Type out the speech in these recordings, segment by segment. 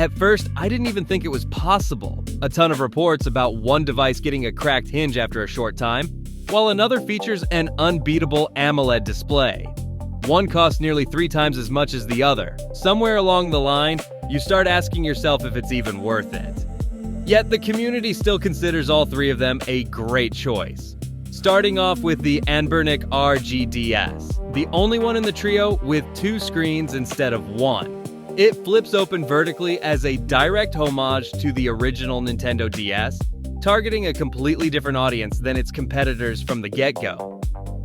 At first, I didn't even think it was possible. A ton of reports about one device getting a cracked hinge after a short time, while another features an unbeatable AMOLED display. One costs nearly 3 times as much as the other. Somewhere along the line, you start asking yourself if it's even worth it. Yet the community still considers all 3 of them a great choice. Starting off with the Anbernic RG DS, the only one in the trio with 2 screens instead of 1. It flips open vertically as a direct homage to the original Nintendo DS, targeting a completely different audience than its competitors from the get-go.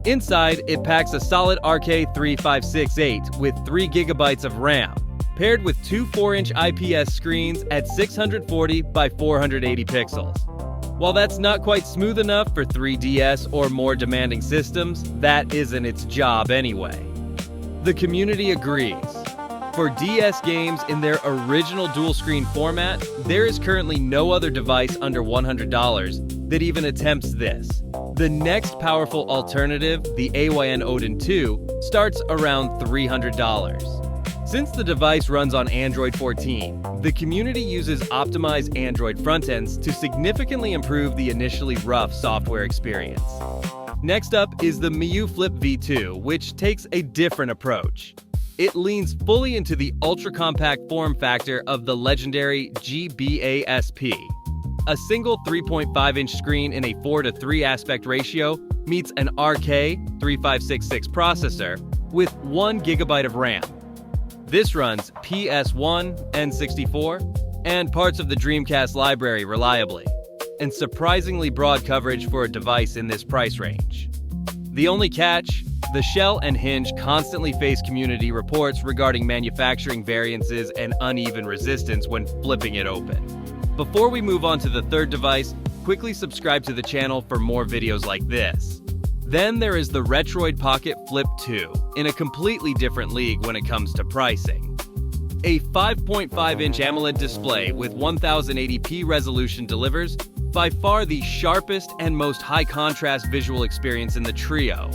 Inside, it packs a solid RK3568 with 3 GB of RAM, paired with 2 4-inch IPS screens at 640 by 480 pixels. While that's not quite smooth enough for 3DS or more demanding systems, that isn't its job anyway. The community agrees. For DS games in their original dual-screen format, there is currently no other device under $100 that even attempts this. The next powerful alternative, the AYN Odin 2, starts around $300. Since the device runs on Android 14, the community uses optimized Android frontends to significantly improve the initially rough software experience. Next up is the Miyoo Flip V2, which takes a different approach. It leans fully into the ultra-compact form factor of the legendary GBASP. A single 3.5-inch screen in a 4:3 aspect ratio meets an RK3566 processor with 1 GB of RAM. This runs PS1, N64, and parts of the Dreamcast library reliably, and surprisingly broad coverage for a device in this price range. The only catch? The shell and hinge constantly face community reports regarding manufacturing variances and uneven resistance when flipping it open. Before we move on to the third device, quickly subscribe to the channel for more videos like this. Then there is the Retroid Pocket Flip 2, in a completely different league when it comes to pricing. A 5.5-inch AMOLED display with 1080p resolution delivers by far the sharpest and most high-contrast visual experience in the trio.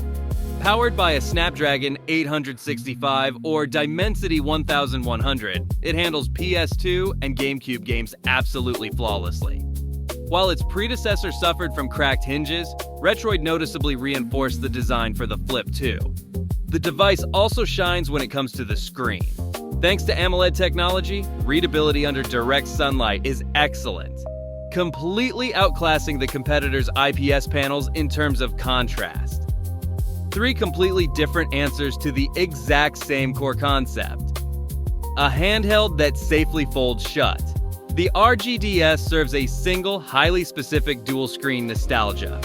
Powered by a Snapdragon 865 or Dimensity 1100, it handles PS2 and GameCube games absolutely flawlessly. While its predecessor suffered from cracked hinges, Retroid noticeably reinforced the design for the Flip 2. The device also shines when it comes to the screen. Thanks to AMOLED technology, readability under direct sunlight is excellent, completely outclassing the competitors' IPS panels in terms of contrast. 3 completely different answers to the exact same core concept. A handheld that safely folds shut. The RGDS serves a single, highly specific dual-screen nostalgia.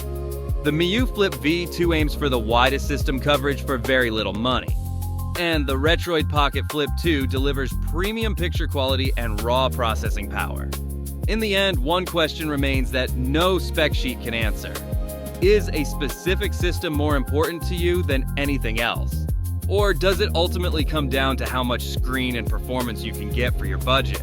The Miyoo Flip V2 aims for the widest system coverage for very little money. And the Retroid Pocket Flip 2 delivers premium picture quality and raw processing power. In the end, one question remains that no spec sheet can answer. Is a specific system more important to you than anything else? Or does it ultimately come down to how much screen and performance you can get for your budget?